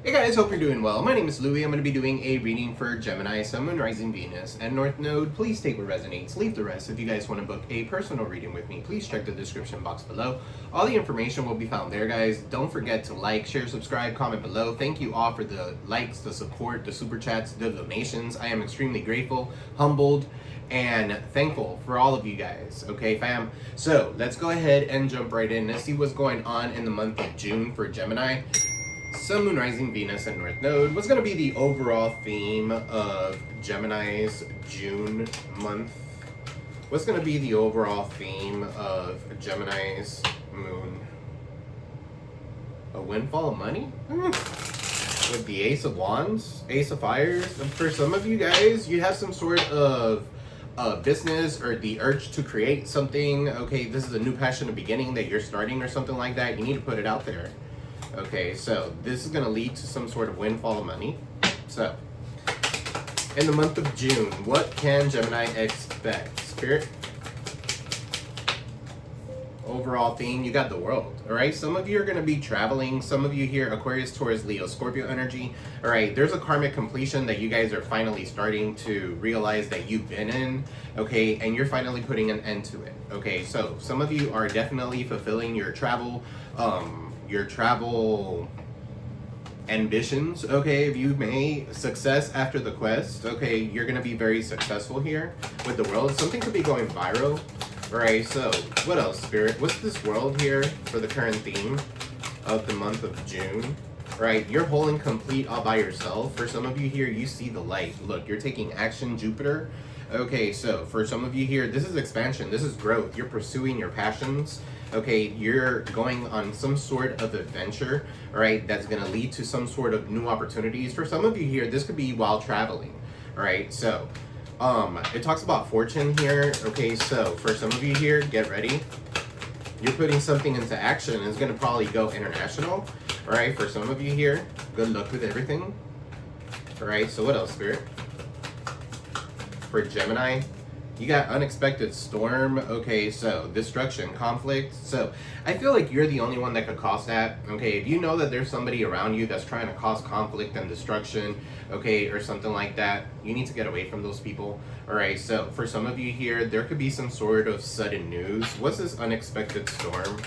Hey guys, hope you're doing well. My name is Louie. I'm going to be doing a reading for Gemini, Sun, Moon, Rising, Venus, and North Node. Please take what resonates, leave the rest. If you guys want to book a personal reading with me, please check the description box below. All the information will be found there, guys. Don't forget to like, share, subscribe, comment below. Thank you all for the likes, the support, the super chats, the donations. I am extremely grateful, humbled, and thankful for all of you guys. Okay, fam? So let's go ahead and jump right in. Let's see what's going on in the month of June for Gemini. Sun, Moon, Rising, Venus, and North Node. What's going to be the overall theme of Gemini's June month? What's going to be the overall theme of Gemini's moon? A windfall of money? With the Ace of Wands, Ace of Fires. For some of you guys, you have some sort of business or the urge to create something. Okay, this is a new passion, a beginning that you're starting or something like that. You need to put it out there. Okay, so this is going to lead to some sort of windfall of money. So, in the month of June, what can Gemini expect? Spirit? Overall theme, you got the world. Alright, some of you are going to be traveling. Some of you here, Aquarius, Taurus, Leo, Scorpio energy. Alright, there's a karmic completion that you guys are finally starting to realize that you've been in. Okay, and you're finally putting an end to it. Okay, so some of you are definitely fulfilling your travel ambitions. Okay, if you may, success after the quest. Okay, you're gonna be very successful here with the world. Something could be going viral. Alright, so what else, Spirit? What's this world here for the current theme of the month of June? Right, you're whole and complete all by yourself. For some of you here, you see the light. Look, you're taking action, Jupiter. Okay, so for some of you here, this is expansion, this is growth. You're pursuing your passions. Okay, you're going on some sort of adventure, all right, that's going to lead to some sort of new opportunities. For some of you here, this could be while traveling, all right? So, it talks about fortune here. Okay, so for some of you here, get ready. You're putting something into action. It's going to probably go international, all right? For some of you here, good luck with everything. All right, so what else, Spirit? For Gemini, you got unexpected storm. Okay, so destruction, conflict. So I feel like you're the only one that could cause that. Okay, if you know that there's somebody around you that's trying to cause conflict and destruction, okay, or something like that, you need to get away from those people. All right, so for some of you here, there could be some sort of sudden news. What's this unexpected storm?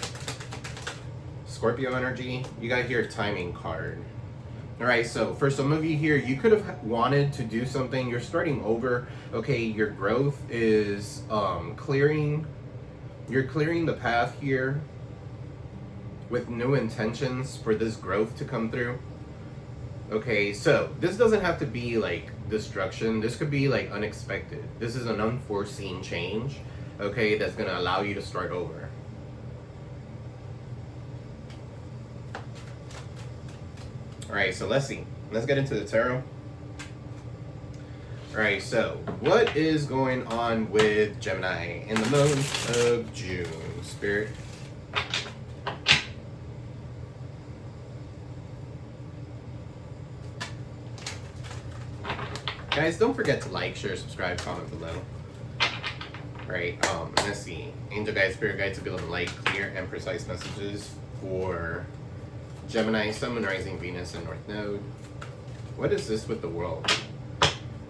Scorpio energy. You got here timing card. Alright, so for some of you here, you could have wanted to do something. You're starting over. Okay, your growth is clearing. You're clearing the path here with new intentions for this growth to come through. Okay, so this doesn't have to be like destruction. This could be like unexpected. This is an unforeseen change, okay, that's going to allow you to start over. Alright, so let's see. Let's get into the tarot. Alright, so what is going on with Gemini in the month of June, Spirit? Guys, don't forget to like, share, subscribe, comment below. Alright, let's see. Angel guides, spirit guides to be able to light, clear, and precise messages for Gemini, Sun, Moon, Rising, Venus, and North Node. What is this with the world?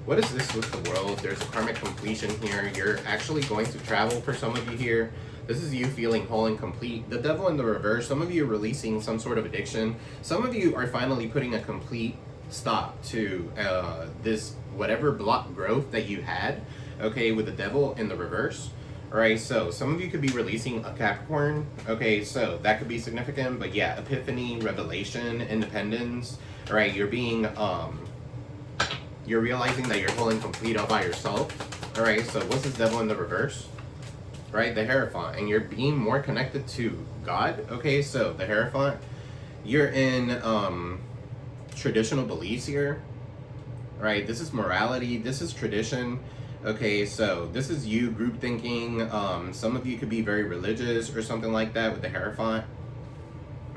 What is this with the world? There's a karmic completion here. You're actually going to travel for some of you here. This is you feeling whole and complete. The devil in the reverse. Some of you are releasing some sort of addiction. Some of you are finally putting a complete stop to this whatever block growth that you had, okay, with the devil in the reverse. Alright, so some of you could be releasing a Capricorn. Okay, so that could be significant, but yeah, epiphany, revelation, independence. Alright, you're being, you're realizing that you're whole and complete all by yourself. Alright, so what's this devil in the reverse? Right, the Hierophant, and you're being more connected to God. Okay, so the Hierophant, you're in, traditional beliefs here. Right, this is morality, this is tradition. Okay, so this is you group thinking. Some of you could be very religious or something like that with the Hierophant.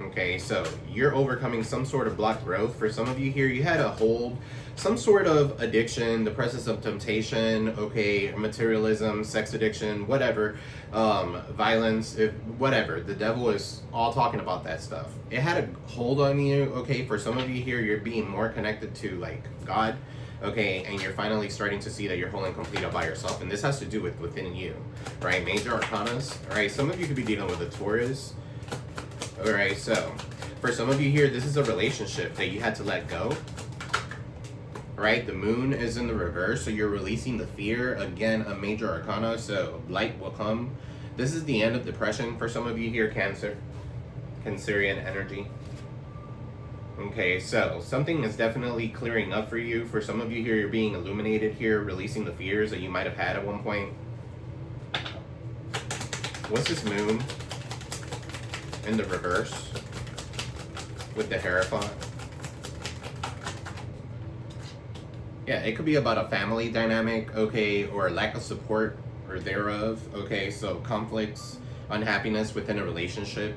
Okay, so you're overcoming some sort of blocked growth. For some of you here, you had a hold, some sort of addiction, the presence of temptation, okay, materialism, sex addiction, whatever, violence, whatever. The devil is all talking about that stuff. It had a hold on you, okay? For some of you here, you're being more connected to, like, God, okay? And you're finally starting to see that you're whole and complete all by yourself. And this has to do with within you, right? Major arcanas, all right? Some of you could be dealing with a Taurus. Alright, so for some of you here, this is a relationship that you had to let go. Right? The moon is in the reverse, so you're releasing the fear. Again, a major arcana, so light will come. This is the end of depression for some of you here, Cancer. Cancerian energy. Okay, so something is definitely clearing up for you. For some of you here, you're being illuminated here, releasing the fears that you might have had at one point. What's this moon in the reverse with the Hierophant? Yeah, it could be about a family dynamic, okay, or lack of support or thereof, okay, so conflicts, unhappiness within a relationship,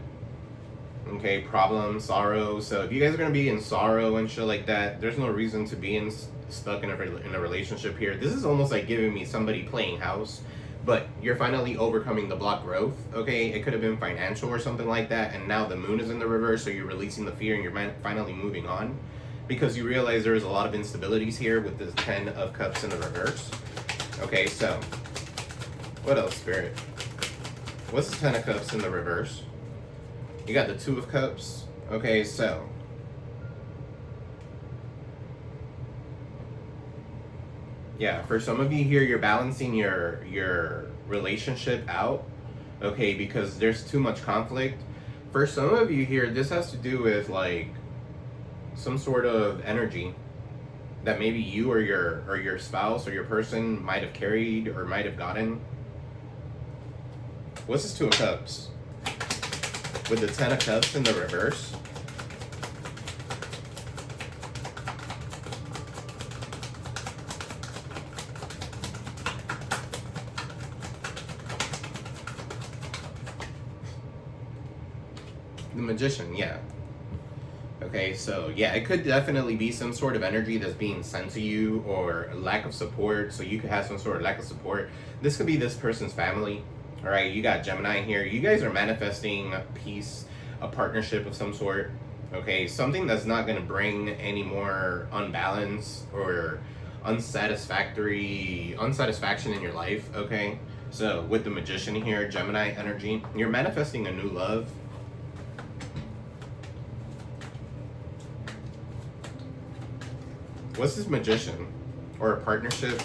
okay, problems, sorrow. So if you guys are going to be in sorrow and shit like that, there's no reason to be stuck in a relationship here. This is almost like giving me somebody playing house. But you're finally overcoming the block growth, okay? It could have been financial or something like that, and now the moon is in the reverse, so you're releasing the fear and you're finally moving on because you realize there's a lot of instabilities here with the 10 of Cups in the reverse. Okay, so what else, Spirit? What's the 10 of Cups in the reverse? You got the 2 of Cups. Okay, so yeah, for some of you here, you're balancing your relationship out, okay, because there's too much conflict. For some of you here, this has to do with, like, some sort of energy that maybe you or your spouse or your person might have carried or might have gotten. What's this 2 of Cups? With the 10 of Cups in the reverse. The Magician, yeah. Okay, so yeah, it could definitely be some sort of energy that's being sent to you or lack of support. So you could have some sort of lack of support. This could be this person's family. All right, you got Gemini here. You guys are manifesting peace, a partnership of some sort. Okay, something that's not going to bring any more unbalance or unsatisfaction in your life. Okay, so with the Magician here, Gemini energy, you're manifesting a new love. What's this Magician? Or a partnership?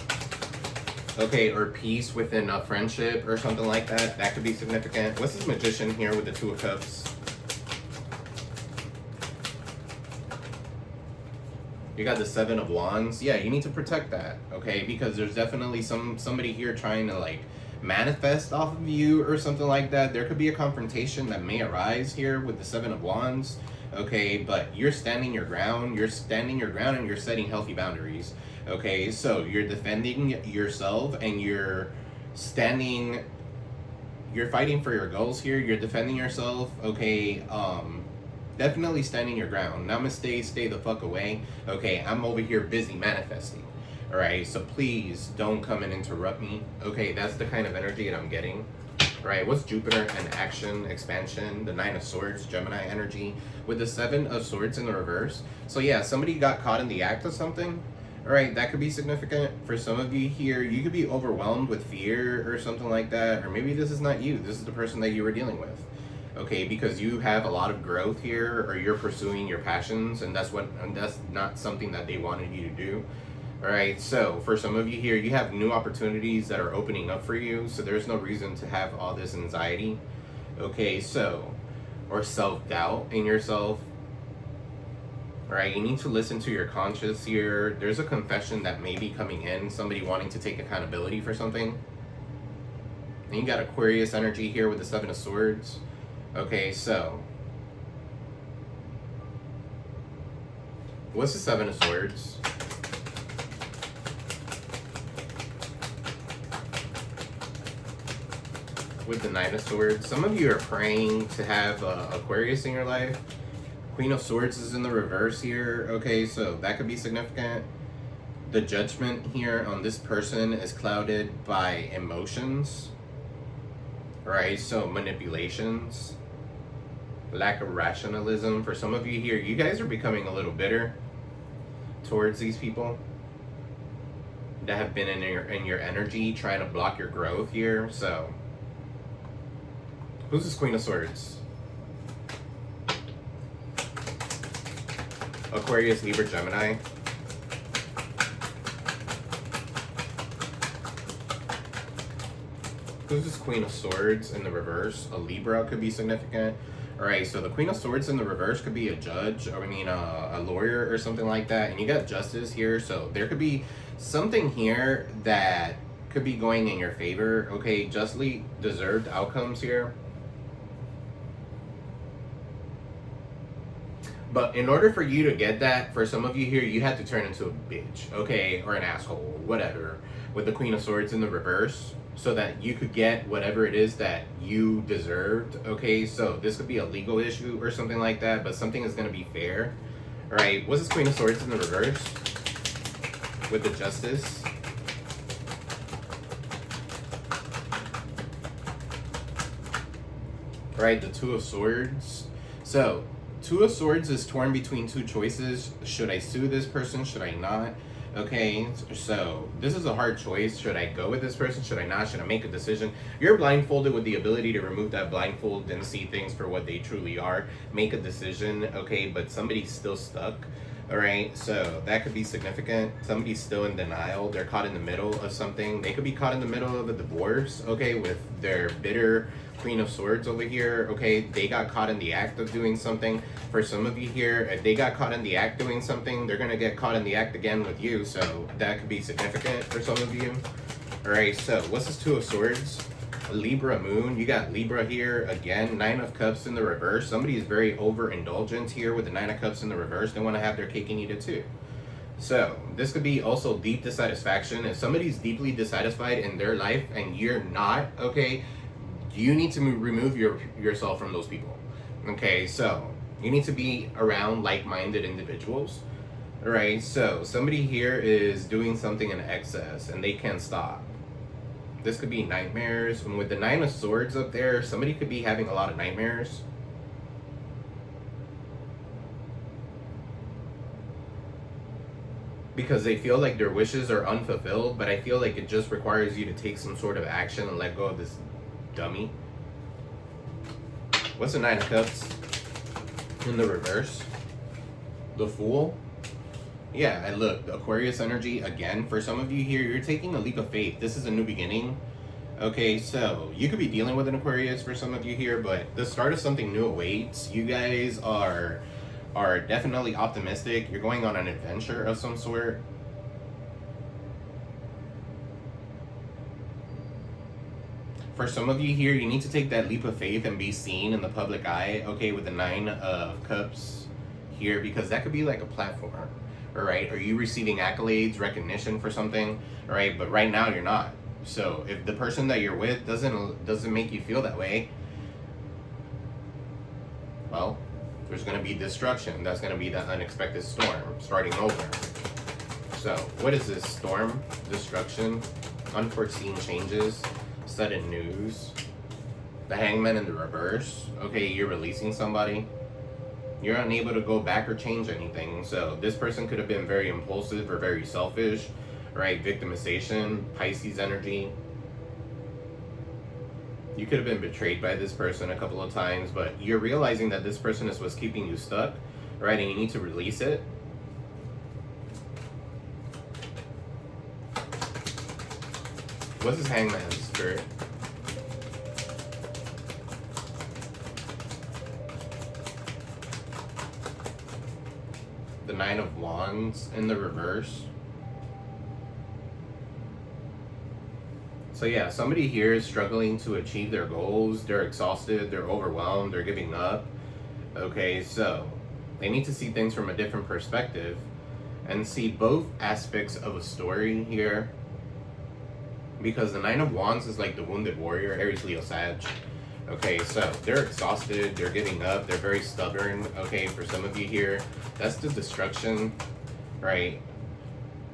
Okay, or peace within a friendship or something like that. That could be significant. What's this Magician here with the 2 of Cups? You got the 7 of Wands. Yeah, you need to protect that, okay? Because there's definitely somebody here trying to, like, manifest off of you or something like that. There could be a confrontation that may arise here with the 7 of Wands. Okay, but you're standing your ground, and you're setting healthy boundaries. Okay, so you're defending yourself and you're fighting for your goals here. You're defending yourself. Okay, definitely standing your ground. Namaste, stay the fuck away. Okay, I'm over here busy manifesting. All right, so please don't come and interrupt me. Okay, that's the kind of energy that I'm getting. Right, what's Jupiter and action, expansion, the 9 of Swords, Gemini energy, with the 7 of Swords in the reverse. So yeah, somebody got caught in the act of something. All right, that could be significant. For some of you here, you could be overwhelmed with fear or something like that. Or maybe this is not you. This is the person that you were dealing with. Okay, because you have a lot of growth here, or you're pursuing your passions, and that's not something that they wanted you to do. Alright, so for some of you here, you have new opportunities that are opening up for you, so there's no reason to have all this anxiety. Okay, so, or self-doubt in yourself. Alright, you need to listen to your conscience here. There's a confession that may be coming in, somebody wanting to take accountability for something. And you got Aquarius energy here with the 7 of Swords. Okay, so, what's the 7 of Swords? with the Nine of Swords. Some of you are praying to have Aquarius in your life. Queen of Swords is in the reverse here. Okay, so that could be significant. The judgment here on this person is clouded by emotions. Right, so manipulations. Lack of rationalism. For some of you here, you guys are becoming a little bitter towards these people that have been in your energy, trying to block your growth here. So, who's this Queen of Swords? Aquarius, Libra, Gemini. Who's this Queen of Swords in the reverse? A Libra could be significant. Alright, so the Queen of Swords in the reverse could be a judge, or a lawyer or something like that. And you got Justice here, so there could be something here that could be going in your favor. Okay, justly deserved outcomes here. But in order for you to get that, for some of you here, you had to turn into a bitch, okay? Or an asshole, whatever, with the Queen of Swords in the reverse, so that you could get whatever it is that you deserved, okay? So this could be a legal issue or something like that, but something is going to be fair. All right, what's this Queen of Swords in the reverse with the Justice? All right, the Two of Swords. So Two of Swords is torn between two choices. Should I sue this person? Should I not? Okay, so this is a hard choice. Should I go with this person? Should I not? Should I make a decision? You're blindfolded with the ability to remove that blindfold and see things for what they truly are. Make a decision, okay, but somebody's still stuck. All right, so that could be significant. Somebody's still in denial. They're caught in the middle of something. They could be caught in the middle of a divorce, okay, with their bitter Queen of Swords over here, okay? They got caught in the act of doing something. For some of you here, if they got caught in the act doing something, they're gonna get caught in the act again with you, so that could be significant for some of you. All right, so what's this Two of Swords? Libra Moon. You got Libra here again. Nine of Cups in the reverse. Somebody is very overindulgent here with the Nine of Cups in the reverse. They want to have their cake and eat it too. So this could be also deep dissatisfaction. If somebody's deeply dissatisfied in their life and you're not, okay, you need to remove yourself from those people. Okay, so you need to be around like-minded individuals. All right, so somebody here is doing something in excess and they can't stop. This could be nightmares. And with the Nine of Swords up there, somebody could be having a lot of nightmares. Because they feel like their wishes are unfulfilled, but I feel like it just requires you to take some sort of action and let go of this dummy. What's the Nine of Cups in the reverse? The Fool. Yeah, and look, the Aquarius energy, again, for some of you here, you're taking a leap of faith. This is a new beginning. Okay, so you could be dealing with an Aquarius for some of you here, but the start of something new awaits. You guys are definitely optimistic. You're going on an adventure of some sort. For some of you here, you need to take that leap of faith and be seen in the public eye, okay, with the Nine of Cups here, because that could be like a platform. All right, are you receiving accolades, recognition for something? All right, but right now you're not. So if the person that you're with doesn't make you feel that way, well, there's going to be destruction. That's going to be that unexpected storm starting over. So what is this? Storm, destruction, unforeseen changes, sudden news, the Hangman in the reverse. Okay, you're releasing somebody. You're unable to go back or change anything. So this person could have been very impulsive or very selfish, right? Victimization, Pisces energy. You could have been betrayed by this person a couple of times, but you're realizing that this person is what's keeping you stuck, right? And you need to release it. What's this Hangman spirit? The Nine of Wands in the reverse. So yeah, somebody here is struggling to achieve their goals. They're exhausted, they're overwhelmed, they're giving up. Okay, so they need to see things from a different perspective and see both aspects of a story here because the Nine of Wands is like the wounded warrior, Aries, Leo, Sag. Okay, so they're exhausted, they're giving up, they're very stubborn. Okay, for some of you here, that's the destruction, right?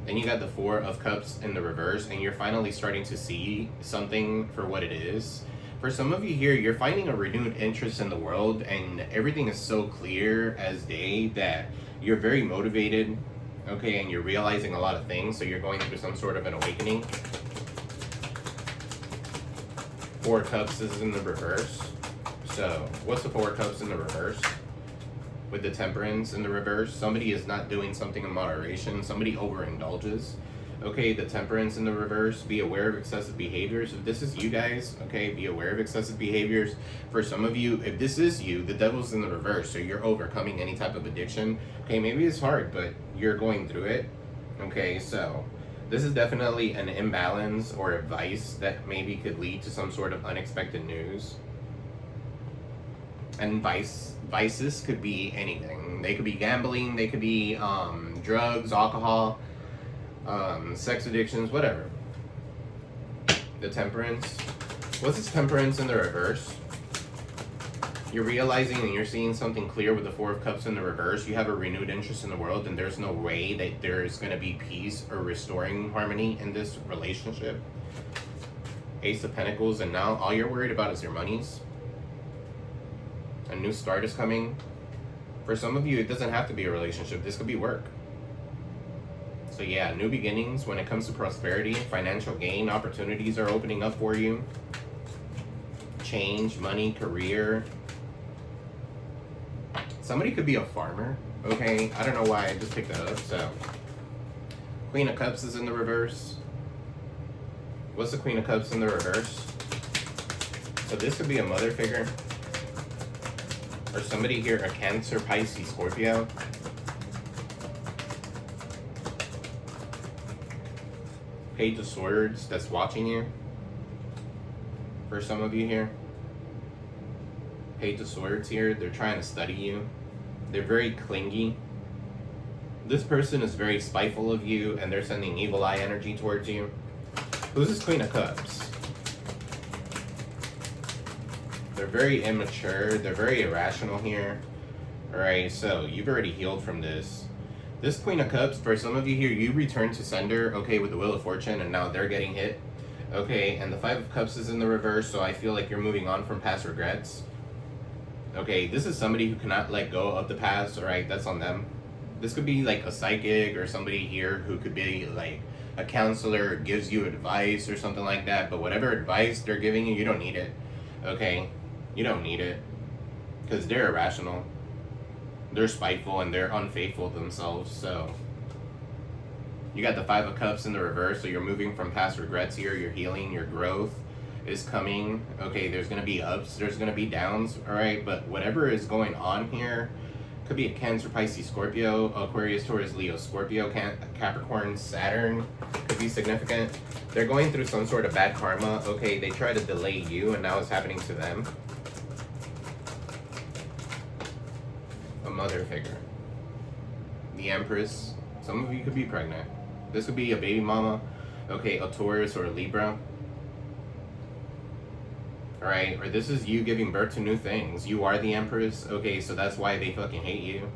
Then you got the Four of Cups in the reverse, and you're finally starting to see something for what it is. For some of you here, you're finding a renewed interest in the world, and everything is so clear as day that you're very motivated, okay, and you're realizing a lot of things, so you're going through some sort of an awakening. Four of Cups is in the reverse. So, what's the Four of Cups in the reverse? With the Temperance in the reverse, somebody is not doing something in moderation. Somebody overindulges. Okay, the Temperance in the reverse, be aware of excessive behaviors. If this is you guys, okay, be aware of excessive behaviors. For some of you, if this is you, the Devil's in the reverse, so you're overcoming any type of addiction. Okay, maybe it's hard, but you're going through it. Okay, so this is definitely an imbalance or a vice that maybe could lead to some sort of unexpected news. And vices could be anything. They could be gambling, they could be drugs, alcohol, sex addictions, whatever. The Temperance. What's this Temperance in the reverse? You're realizing and you're seeing something clear with the Four of Cups in the reverse. You have a renewed interest in the world, and there's no way that there's going to be peace or restoring harmony in this relationship. Ace of Pentacles, and now all you're worried about is your monies. A new start is coming. For some of you, it doesn't have to be a relationship. This could be work. So yeah, new beginnings when it comes to prosperity, financial gain, opportunities are opening up for you. Change, money, career. Somebody could be a farmer, okay? I don't know why I just picked that up, so. Queen of Cups is in the reverse. What's the Queen of Cups in the reverse? So this could be a mother figure. Or somebody here, a Cancer, Pisces, Scorpio. Page of Swords that's watching you. For some of you here. Page of Swords here, they're trying to study you. They're very clingy. This person is very spiteful of you, and they're sending evil eye energy towards you. Who's this Queen of Cups? They're very immature. They're very irrational here. Alright, so you've already healed from this. This Queen of Cups, for some of you here, you return to sender, okay, with the Wheel of Fortune, and now they're getting hit. Okay, and the Five of Cups is in the reverse, so I feel like you're moving on from past regrets. Okay, this is somebody who cannot let go of the past, alright, that's on them. This could be like a psychic or somebody here who could be like a counselor, gives you advice or something like that, but whatever advice they're giving you, you don't need it. Okay? You don't need it. Because they're irrational. They're spiteful and they're unfaithful themselves, so. You got the Five of Cups in the reverse, so you're moving from past regrets here, you're healing, your growth is coming. Okay, there's going to be ups, there's going to be downs, alright, but whatever is going on here, could be a Cancer, Pisces, Scorpio, Aquarius, Taurus, Leo, Scorpio, Capricorn, Saturn, could be significant. They're going through some sort of bad karma, okay, they try to delay you and now it's happening to them. A mother figure. The Empress, some of you could be pregnant. This could be a baby mama, okay, a Taurus or a Libra. Alright, or this is you giving birth to new things. You are the Empress, okay, so that's why they fucking hate you.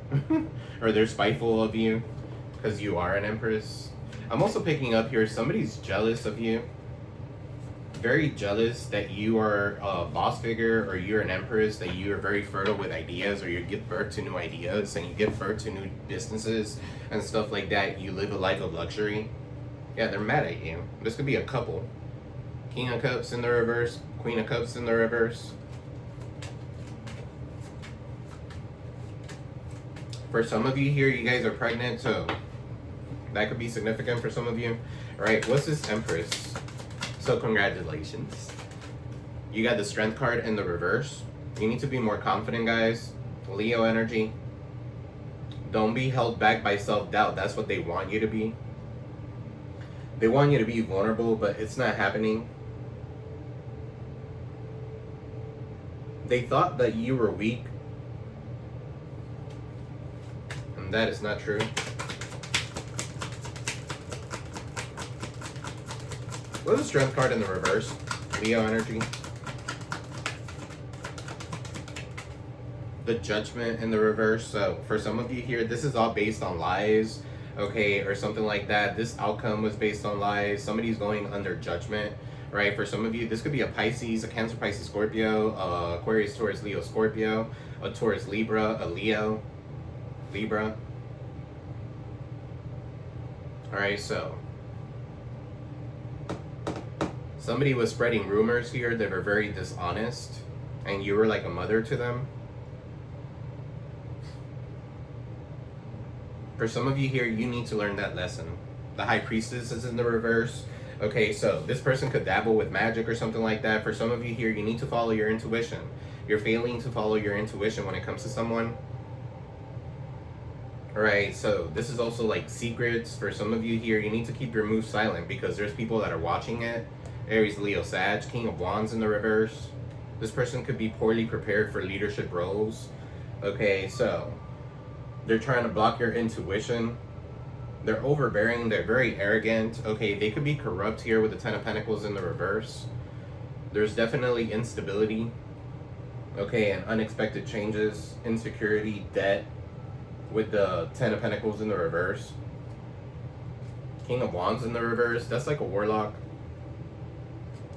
Or they're spiteful of you, because you are an Empress. I'm also picking up here, somebody's jealous of you. Very jealous that you are a boss figure, or you're an Empress, that you are very fertile with ideas, or you give birth to new ideas, and you give birth to new businesses, and stuff like that. You live a life of luxury. Yeah, they're mad at you. This could be a couple. King of Cups in the reverse, Queen of Cups in the reverse. For some of you here, you guys are pregnant, so that could be significant for some of you. Alright, what's this Empress? So congratulations. You got the Strength card in the reverse. You need to be more confident, guys. Leo energy. Don't be held back by self-doubt. That's what they want you to be. They want you to be vulnerable, but it's not happening. They thought that you were weak, and that is not true. What's the Strength card in the reverse? Leo energy. The Judgment in the reverse. So for some of you here, this is all based on lies, okay, or something like that. This outcome was based on lies. Somebody's going under judgment, right? For some of you, this could be a Pisces, a Cancer, Pisces, Scorpio, Aquarius, Taurus, Leo, Scorpio, a Taurus, Libra, a Leo, Libra. All right, so somebody was spreading rumors here that are very dishonest, and you were like a mother to them. For some of you here, you need to learn that lesson. The High Priestess is in the reverse. Okay, so this person could dabble with magic or something like that. For some of you here, you need to follow your intuition. You're failing to follow your intuition when it comes to someone. Alright, so this is also like secrets. For some of you here, you need to keep your moves silent because there's people that are watching it. Aries, Leo, Sag, King of Wands in the reverse. This person could be poorly prepared for leadership roles. Okay, so they're trying to block your intuition. They're overbearing. They're very arrogant. Okay, they could be corrupt here with the Ten of Pentacles in the reverse. There's definitely instability. Okay, and unexpected changes, insecurity, debt with the Ten of Pentacles in the reverse. King of Wands in the reverse. That's like a warlock.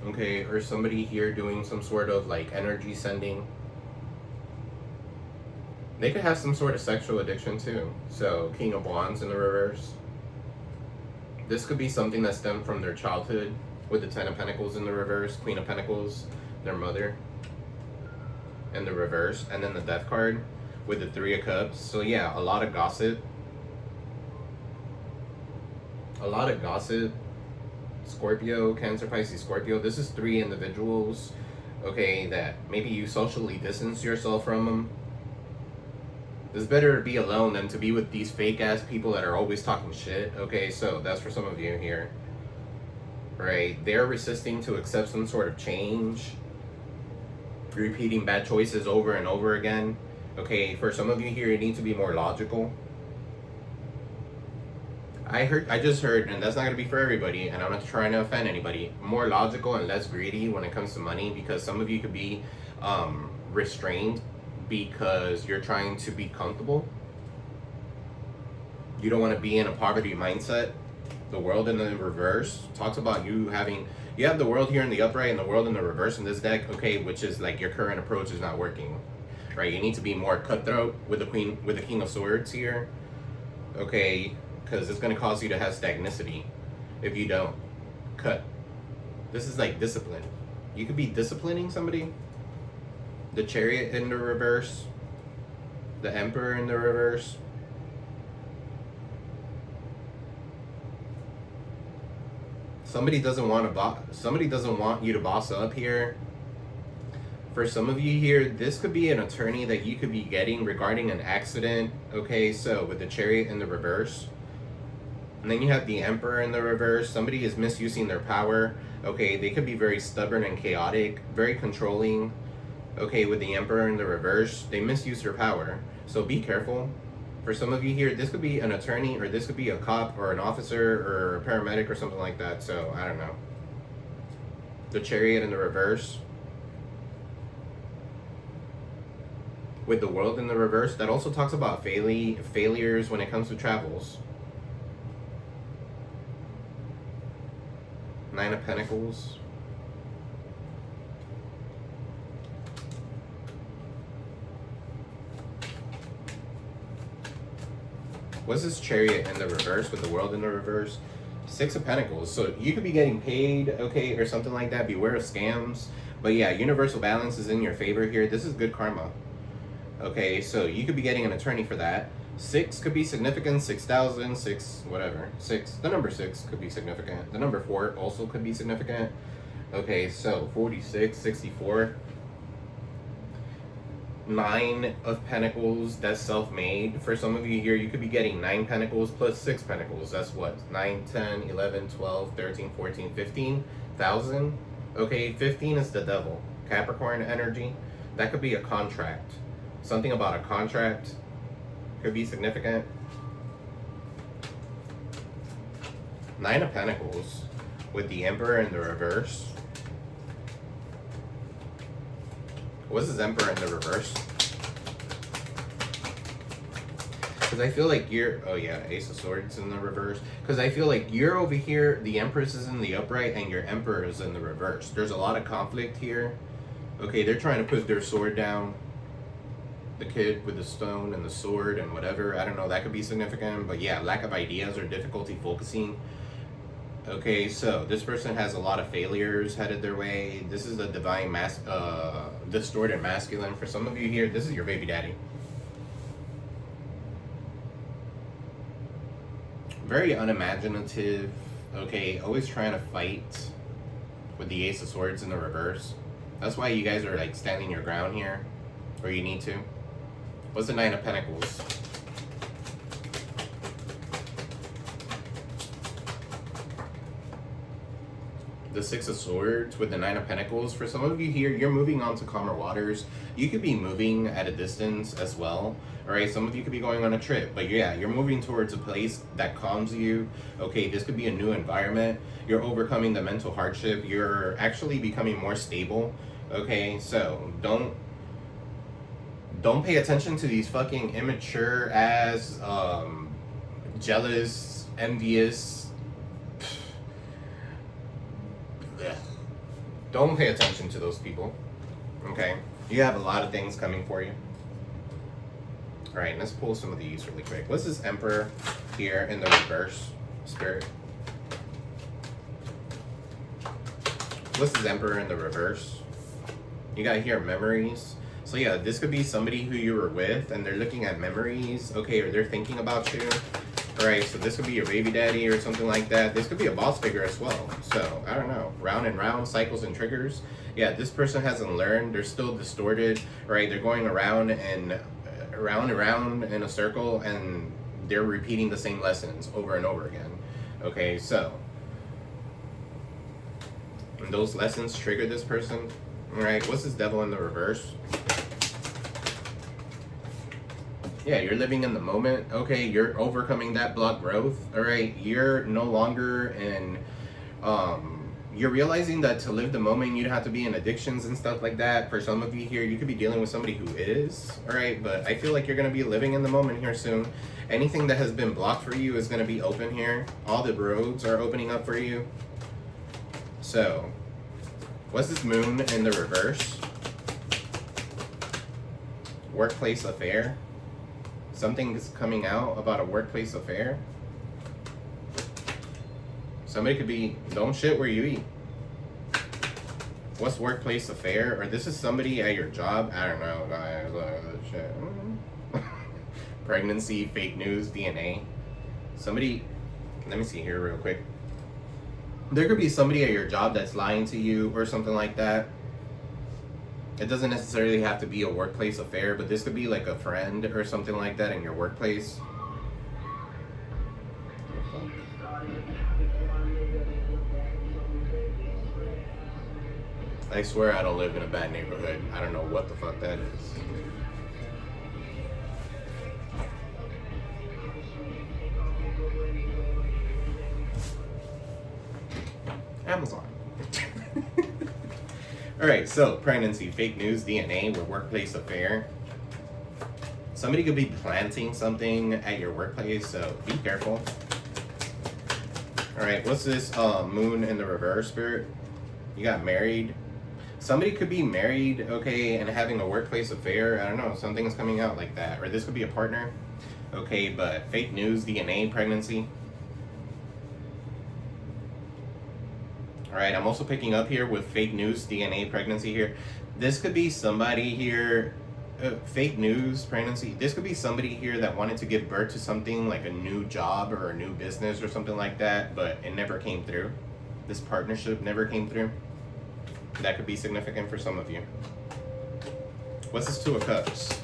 Okay, or somebody here doing some sort of like energy sending. They could have some sort of sexual addiction too. So, King of Wands in the reverse. This could be something that stemmed from their childhood with the Ten of Pentacles in the reverse. Queen of Pentacles, their mother in the reverse. And then the Death card with the Three of Cups. So yeah, a lot of gossip. A lot of gossip. Scorpio, Cancer, Pisces, Scorpio. This is three individuals, okay, that maybe you socially distance yourself from them. It's better to be alone than to be with these fake ass people that are always talking shit. Okay, so that's for some of you here. Right? They're resisting to accept some sort of change. Repeating bad choices over and over again. Okay, for some of you here, you need to be more logical. I just heard, and that's not going to be for everybody, and I'm not trying to offend anybody, more logical and less greedy when it comes to money, because some of you could be restrained because you're trying to be comfortable. You don't want to be in a poverty mindset. The World in the reverse talks about you having, you have the World here in the upright and the World in the reverse in this deck, okay, which is like your current approach is not working, right? You need to be more cutthroat with the King of Swords here, okay, because it's going to cause you to have stagnicity if you don't cut. This is like discipline. You could be disciplining somebody. The Chariot in the reverse. The Emperor in the reverse. Somebody doesn't want you to boss up here. For some of you here, this could be an attorney that you could be getting regarding an accident. Okay, so with the Chariot in the reverse. And then you have the Emperor in the reverse. Somebody is misusing their power. Okay, they could be very stubborn and chaotic, very controlling. Okay, with the Emperor in the reverse, they misuse their power. So be careful. For some of you here, this could be an attorney, or this could be a cop, or an officer, or a paramedic, or something like that. So, I don't know. The Chariot in the reverse. With the World in the reverse, that also talks about failures when it comes to travels. Nine of Pentacles. What's this Chariot in the reverse with the World in the reverse? Six of Pentacles. So you could be getting paid, okay, or something like that. Beware of scams. But yeah, universal balance is in your favor here. This is good karma. Okay, so you could be getting an attorney for that. 6 could be significant. 6,000, 6, whatever. 6. The number 6 could be significant. The number 4 also could be significant. Okay, so 46, 64. 9 of Pentacles, that's self-made. For some of you here, you could be getting 9 Pentacles plus 6 Pentacles. That's what? 9, 10, 11, 12, 13, 14, 15,000. Okay, 15 is the devil. Capricorn energy. That could be a contract. Something about a contract could be significant. 9 of Pentacles. with the Emperor in the reverse. What's this Emperor in the reverse? Because I feel like you're... Oh yeah, Ace of Swords in the reverse. Because I feel like you're over here, the Empress is in the upright, and your Emperor is in the reverse. There's a lot of conflict here. Okay, they're trying to put their sword down. The kid with the stone and the sword and whatever. I don't know, that could be significant. But yeah, lack of ideas or difficulty focusing. Okay, so this person has a lot of failures headed their way. This is a divine distorted masculine. For some of you here, this is your baby daddy. Very unimaginative. Okay, always trying to fight with the Ace of Swords in the reverse. That's why you guys are like standing your ground here, or you need to. What's the Nine of Pentacles? The Six of Swords with the Nine of Pentacles. For some of you here, you're moving on to calmer waters. You could be moving at a distance as well. All right, some of you could be going on a trip, but yeah, you're moving towards a place that calms you. Okay, this could be a new environment. You're overcoming the mental hardship. You're actually becoming more stable. Okay, so don't pay attention to these fucking immature ass, jealous, envious. Don't pay attention to those people. Okay, you have a lot of things coming for you. All right, let's pull some of these really quick. What's this Emperor here in the reverse, Spirit? What's this Emperor in the reverse? You got here memories. So yeah, this could be somebody who you were with and they're looking at memories, okay, or they're thinking about you. All right, so this could be your baby daddy or something like that. This could be a boss figure as well. So, I don't know. Round and round, cycles and triggers. Yeah, this person hasn't learned. They're still distorted, right? They're going around and around in a circle and they're repeating the same lessons over and over again. Okay, so. And those lessons trigger this person. All right, what's this Devil in the reverse? Yeah, you're living in the moment. Okay, you're overcoming that block growth. All right, you're no longer in, you're realizing that to live the moment, you'd have to be in addictions and stuff like that. For some of you here, you could be dealing with somebody who is, all right, but I feel like you're going to be living in the moment here soon. Anything that has been blocked for you is going to be open here. All the roads are opening up for you. So, what's this Moon in the reverse? Workplace affair. Something is coming out about a workplace affair. Somebody could be, don't shit where you eat. What's workplace affair? Or this is somebody at your job. I don't know, guys. Shit. Pregnancy, fake news, DNA. Somebody, let me see here real quick. There could be somebody at your job that's lying to you or something like that. It doesn't necessarily have to be a workplace affair, but this could be like a friend or something like that in your workplace. I swear I don't live in a bad neighborhood. I don't know what the fuck that is. Amazon. Alright, so pregnancy, fake news, DNA, or workplace affair. Somebody could be planting something at your workplace, so be careful. Alright, what's this Moon in the reverse, Spirit? You got married. Somebody could be married, okay, and having a workplace affair. I don't know, something's coming out like that. Or this could be a partner. Okay, but fake news, DNA, pregnancy. Alright, I'm also picking up here with fake news, DNA, pregnancy here. This could be somebody here, fake news, pregnancy. This could be somebody here that wanted to give birth to something like a new job or a new business or something like that, but it never came through. This partnership never came through. That could be significant for some of you. What's this Two of Cups?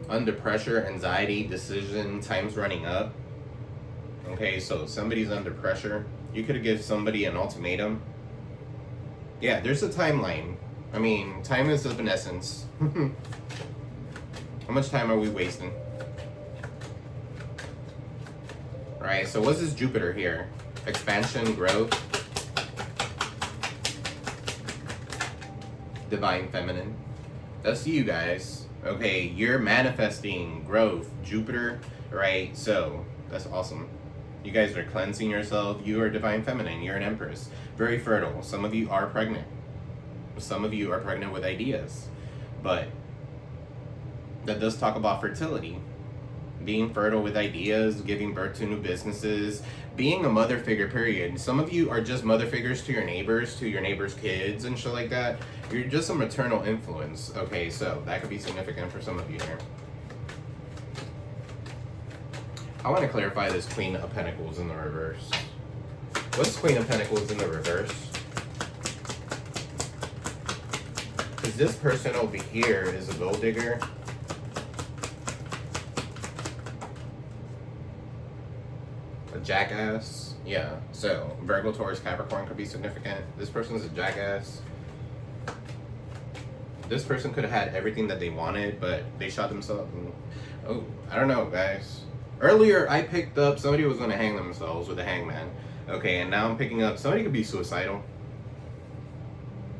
Under pressure, anxiety, decision, time's running up. Okay, so somebody's under pressure. You could have given somebody an ultimatum. Yeah, there's a timeline. I mean, time is of an essence. How much time are we wasting? Alright, so what's this Jupiter here? Expansion, growth. Divine Feminine. That's you guys. Okay, you're manifesting growth. Jupiter, right? So, that's awesome. You guys are cleansing yourself. You are Divine Feminine. You're an Empress. Very fertile. Some of you are pregnant. Some of you are pregnant with ideas. But that does talk about fertility. Being fertile with ideas, giving birth to new businesses, being a mother figure, period. Some of you are just mother figures to your neighbors' kids and shit like that. You're just a maternal influence. Okay, so that could be significant for some of you here. I want to clarify this Queen of Pentacles in the reverse. What's Queen of Pentacles in the reverse? Because this person over here is a gold digger. A jackass. Yeah, so Virgo, Taurus, Capricorn could be significant. This person's a jackass. This person could have had everything that they wanted, but they shot themselves. And, oh, I don't know, guys. Earlier, I picked up somebody was going to hang themselves with a hangman. Okay, and now I'm picking up somebody could be suicidal.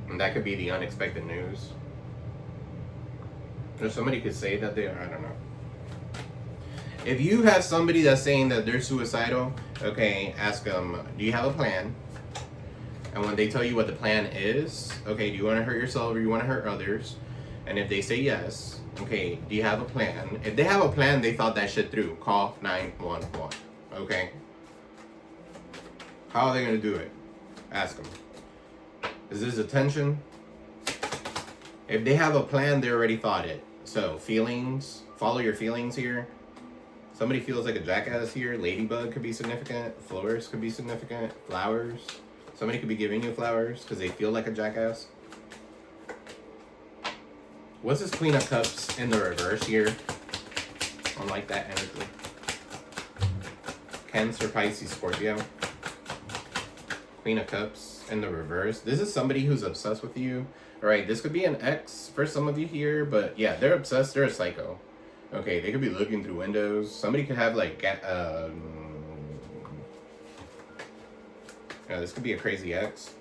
And that could be the unexpected news. Or somebody could say that they are, I don't know. If you have somebody that's saying that they're suicidal, okay, ask them, do you have a plan? And when they tell you what the plan is, okay, do you want to hurt yourself or do you want to hurt others? And if they say yes, okay, do you have a plan? If they have a plan, they thought that shit through. Call 911, okay? How are they going to do it? Ask them. Is this attention? If they have a plan, they already thought it. So, feelings, follow your feelings here. Somebody feels like a jackass here. Ladybug could be significant. Flowers could be significant. Flowers. Somebody could be giving you flowers because they feel like a jackass. What's this Queen of Cups in the reverse here? I like that energy. Cancer, Pisces, Scorpio. Queen of Cups in the reverse. This is somebody who's obsessed with you. Alright, this could be an ex for some of you here, but yeah, they're obsessed. They're a psycho. Okay, they could be looking through windows. Somebody could have like, yeah, this could be a crazy ex.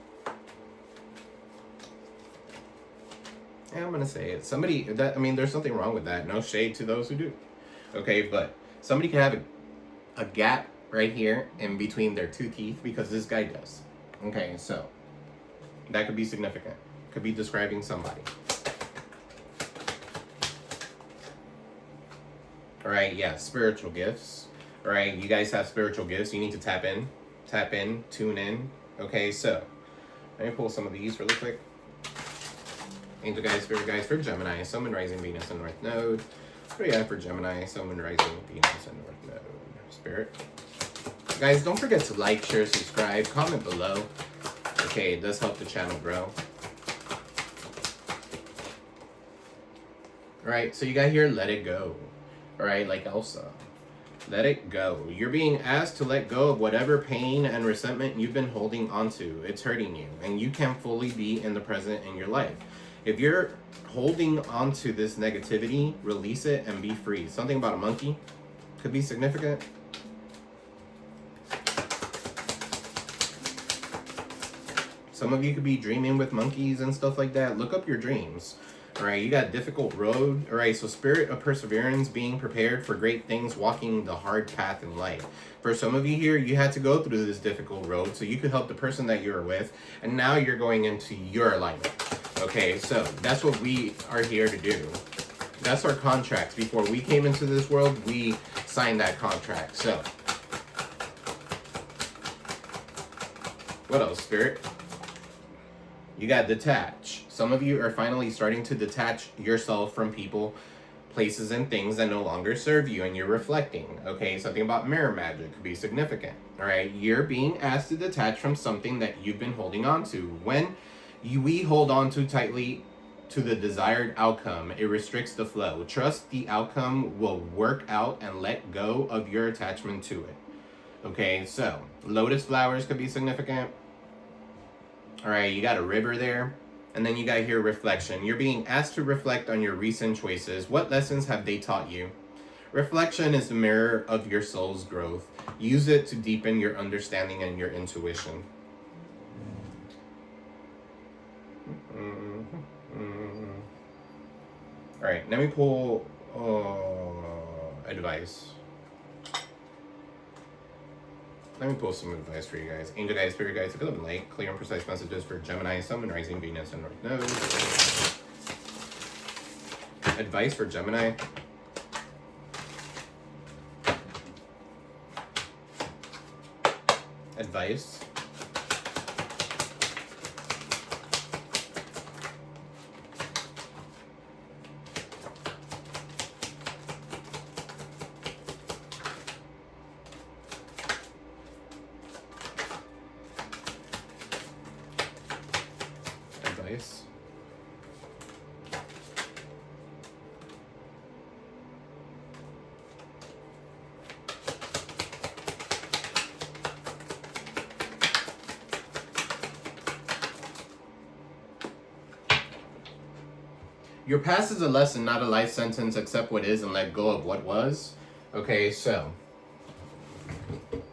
Yeah, I'm gonna say it. Somebody that, I mean, there's something wrong with that. No shade to those who do. Okay, but somebody could have a gap right here in between their two teeth because this guy does. Okay, so that could be significant. Could be describing somebody. All right, yeah, spiritual gifts. All right, you guys have spiritual gifts. You need to tap in, tune in. Okay, so let me pull some of these really quick. Angel guys, spirit guys for Gemini, Sun, Moon, Rising, Venus, and North Node. What do you have for Gemini, Sun, Moon, Rising, Venus, and North Node? Spirit. Guys, don't forget to like, share, subscribe, comment below. Okay, it does help the channel grow. Alright, so you got here, let it go. Alright, like Elsa. Let it go. You're being asked to let go of whatever pain and resentment you've been holding onto. It's hurting you, and you can't fully be in the present in your life. If you're holding onto this negativity, release it and be free. Something about a monkey could be significant. Some of you could be dreaming with monkeys and stuff like that. Look up your dreams. All right, you got difficult road. All right, so spirit of perseverance, being prepared for great things, walking the hard path in life. For some of you here, you had to go through this difficult road so you could help the person that you're with, and now you're going into your alignment. Okay, so that's what we are here to do. That's our contracts. Before we came into this world, we signed that contract. So, what else, Spirit? You got detach. Some of you are finally starting to detach yourself from people, places, and things that no longer serve you, and you're reflecting. Okay, something about mirror magic could be significant. All right, you're being asked to detach from something that you've been holding on to. When we hold on too tightly to the desired outcome, it restricts the flow. Trust the outcome will work out and let go of your attachment to it. Okay, so lotus flowers could be significant. All right, you got a river there, And then you got here reflection. You're being asked to reflect on your recent choices. What lessons have they taught you? Reflection is the mirror of your soul's growth. Use it to deepen your understanding and your intuition. All right, let me pull advice. Let me pull some advice for you guys. Angel guides, spirit guides, good and light, clear and precise messages for Gemini, Sun, and Rising, Venus, and North Node. Advice for Gemini. Advice. Advice. Your past is a lesson, not a life sentence. Accept what is and let go of what was. Okay, so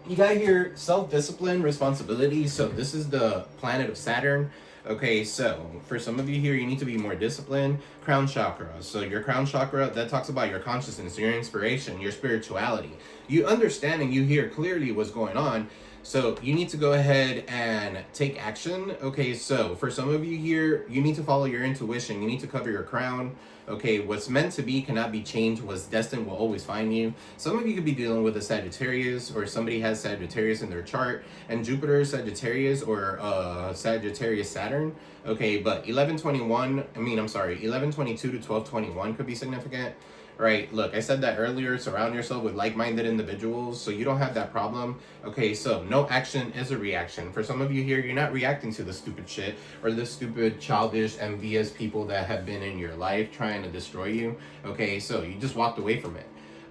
you got here self-discipline, responsibility. So this is the planet of Saturn. Okay, so for some of you here, you need to be more disciplined. Crown chakra. So your crown chakra, that talks about your consciousness, your inspiration, your spirituality. You understand and you hear clearly what's going on. So you need to go ahead and take action. Okay, so for some of you here, you need to follow your intuition. You need to cover your crown. Okay, what's meant to be cannot be changed. What's destined will always find you. Some of you could be dealing with a Sagittarius, or somebody has Sagittarius in their chart, and Jupiter Sagittarius, or Sagittarius Saturn. Okay, but 1122 to 1221 could be significant. Right, look, I said that earlier, surround yourself with like-minded individuals so you don't have that problem. Okay, so no action is a reaction. For some of you here, you're not reacting to the stupid shit or the stupid, childish, envious people that have been in your life trying to destroy you. Okay, so you just walked away from it.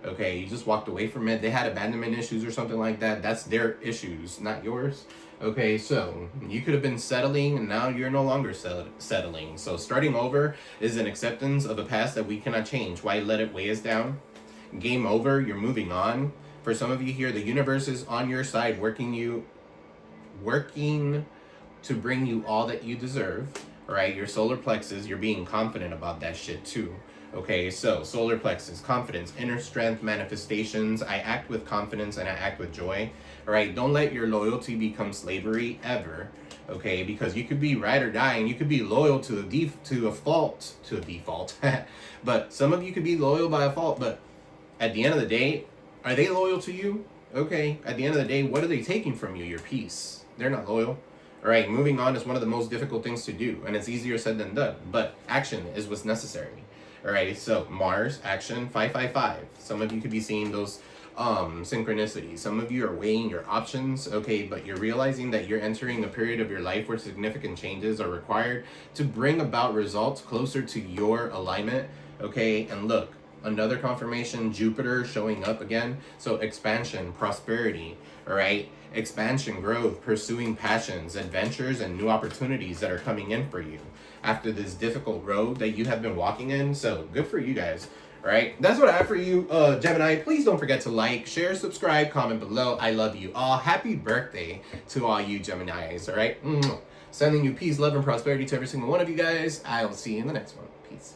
Okay, you just walked away from it. They had abandonment issues or something like that. That's their issues, not yours. Okay, so you could have been settling and now you're no longer settling. So starting over is an acceptance of a past that we cannot change. Why let it weigh us down? Game over, you're moving on. For some of you here, the universe is on your side, working to bring you all that you deserve. All right, your solar plexus, you're being confident about that shit too. Okay, so solar plexus, confidence, inner strength, manifestations. I act with confidence and I act with joy. All right, don't let your loyalty become slavery ever. Okay, because you could be ride or die and you could be loyal to a default. But some of you could be loyal by default, but at the end of the day, are they loyal to you? Okay, at the end of the day, what are they taking from you? Your peace. They're not loyal. All right, moving on is one of the most difficult things to do, and it's easier said than done, but action is what's necessary. All right, so Mars, action, 555. Some of you could be seeing those synchronicities. Some of you are weighing your options, okay, but you're realizing that you're entering a period of your life where significant changes are required to bring about results closer to your alignment, okay? And look, another confirmation, Jupiter showing up again. So expansion, prosperity, all right? Expansion, growth, pursuing passions, adventures, and new opportunities that are coming in for you after this difficult road that you have been walking in. So good for you guys. All right, that's what I have for you, Gemini. Please don't forget to like, share, subscribe, comment below. I love you all. Happy birthday to all you Geminis, all right? Sending you peace, love, and prosperity to every single one of you guys. I will see you in the next one. Peace.